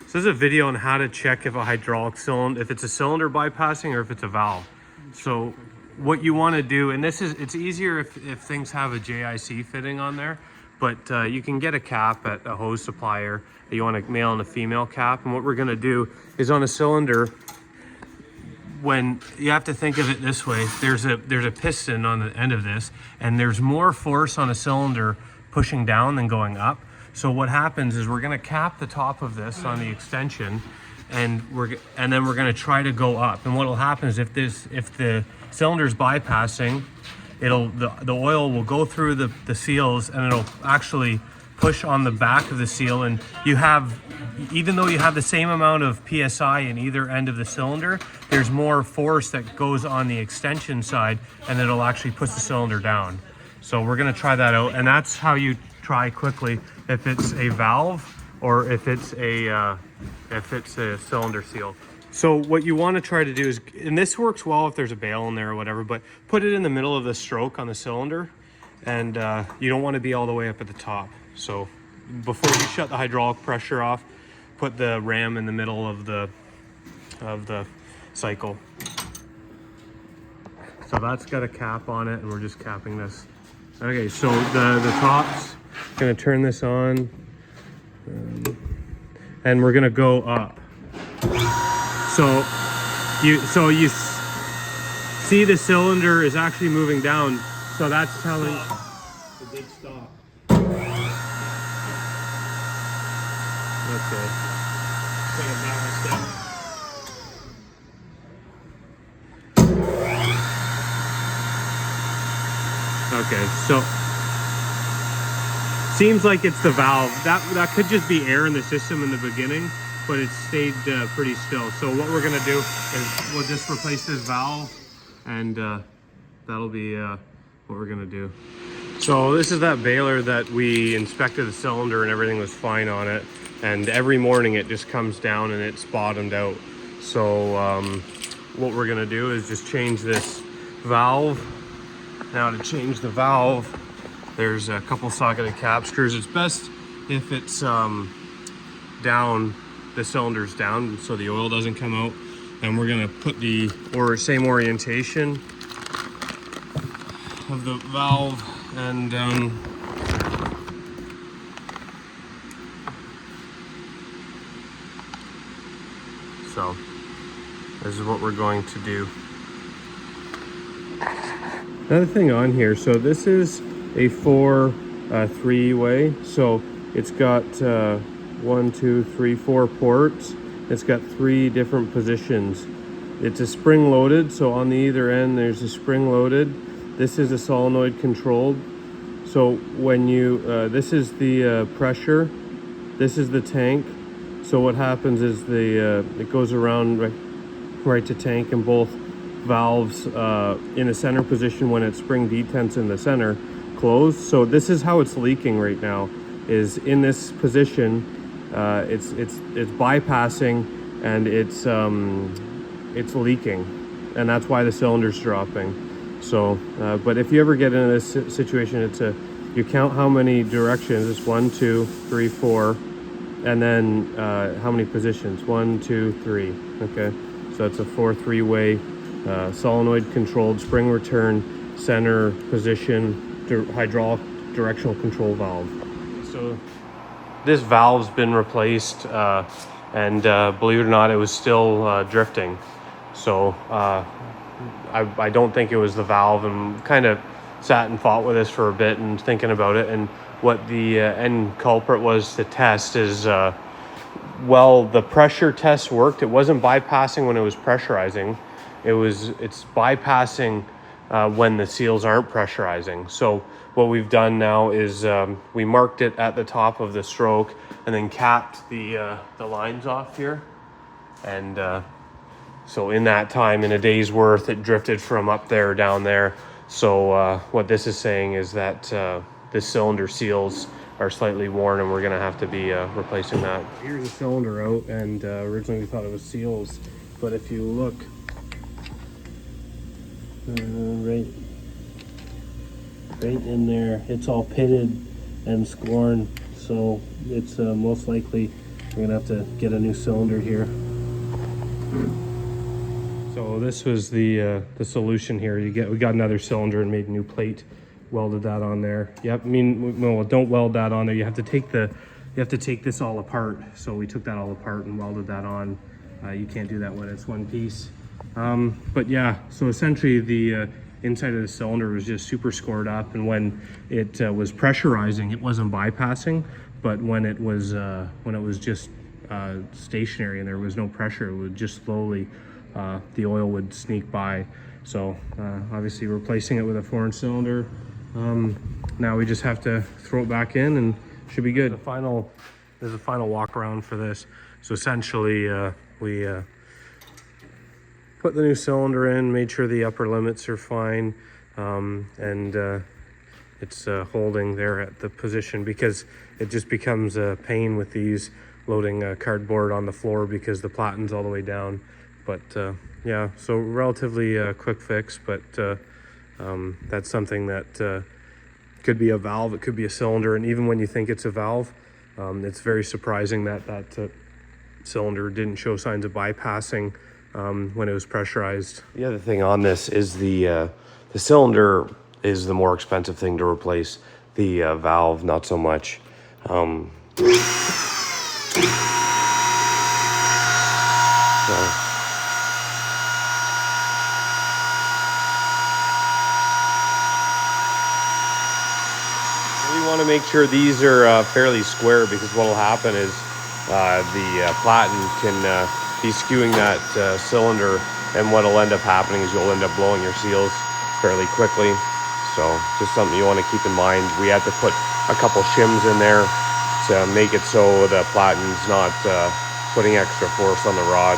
So this is a video on how to check if a hydraulic cylinder, if it's a cylinder bypassing or if it's a valve. So what you want to do, and it's easier if things have a JIC fitting on there, but you can get a cap at a hose supplier. You want a male and a female cap. And what we're going to do is on a cylinder, when you have to think of it this way, there's a piston on the end of this, and there's more force on a cylinder pushing down than going up. So what happens is we're going to cap the top of this on the extension, and then we're going to try to go up. And what will happen is if the cylinder's bypassing, the oil will go through the seals, and it'll actually push on the back of the seal, and even though you have the same amount of PSI in either end of the cylinder, there's more force that goes on the extension side, and it'll actually push the cylinder down. So we're going to try that out, and that's how you try quickly if it's a valve or if it's a cylinder seal. So what you want to try to do is, and this works well if there's a bail in there or whatever, but put it in the middle of the stroke on the cylinder, and you don't want to be all the way up at the top. So before you shut the hydraulic pressure off, put the ram in the middle of the cycle. So that's got a cap on it, and we're just capping this. Okay, so the top's gonna turn this on, and we're gonna go up. So you see the cylinder is actually moving down, so that's telling the big stop. Okay. Take a balance step. Okay, so seems like it's the valve. That could just be air in the system in the beginning, but it stayed pretty still. So what we're gonna do is we'll just replace this valve, and that'll be what we're gonna do. So this is that Baler that we inspected the cylinder and everything was fine on it. And every morning it just comes down and it's bottomed out. So what we're gonna do is just change this valve. Now to change the valve, there's a couple socketed cap screws. It's best if it's down, the cylinder's down so the oil doesn't come out. And we're gonna put the same orientation of the valve, and so this is what we're going to do. Another thing on here, so this is a 4-3-way, so it's got 1, 2, 3, 4 ports. It's got 3 different positions. It's a spring loaded, so on the either end there's a spring loaded. This is a solenoid controlled. So when you this is the pressure, this is the tank. So what happens is it goes around right to tank, and both valves in the center position when it's spring detents in the center closed. So this is how it's leaking right now, is in this position. It's bypassing, and it's leaking, and that's why the cylinder's dropping. So but if you ever get in this situation, you count how many directions. It's 1, 2, 3, 4, and then how many positions? 1, 2, 3. Okay, so it's a 4-3-way solenoid controlled spring return center position hydraulic directional control valve. So this valve's been replaced, and believe it or not, it was still drifting. So I don't think it was the valve, and kind of sat and fought with this for a bit and thinking about it. And what the end culprit was to test is, well, the pressure test worked. It wasn't bypassing when it was pressurizing. It's bypassing when the seals aren't pressurizing. So what we've done now is we marked it at the top of the stroke and then capped the lines off here. And so in that time, in a day's worth, it drifted from up there down there. So what this is saying is that the cylinder seals are slightly worn, and we're gonna have to be replacing that. Here's the cylinder out, and originally we thought it was seals, but if you look right in there, it's all pitted and scorn, so it's most likely We're gonna have to get a new cylinder here. So this was the solution here. We got another cylinder and made a new plate, welded that on there. Yep, I mean, well, don't weld that on there. You have to take this all apart. So we took that all apart and welded that on. You can't do that when it's one piece. But yeah, so essentially the inside of the cylinder was just super scored up, and when it was pressurizing, it wasn't bypassing. But when it was just stationary and there was no pressure, it would just slowly, the oil would sneak by. So obviously replacing it with a foreign cylinder. Now we just have to throw it back in and should be good. There's a final walk around for this. So essentially we put the new cylinder in, made sure the upper limits are fine, and it's holding there at the position, because it just becomes a pain with these loading cardboard on the floor because the platen's all the way down. But yeah, so relatively quick fix, but that's something that could be a valve, it could be a cylinder, and even when you think it's a valve, it's very surprising that cylinder didn't show signs of bypassing when it was pressurized. The other thing on this is the cylinder is the more expensive thing to replace. The valve, not so much. So we want to make sure these are fairly square, because what will happen is the platen can be skewing that cylinder, and what will end up happening is you'll end up blowing your seals fairly quickly. So just something you want to keep in mind. We had to put a couple shims in there to make it so the platen's not putting extra force on the rod.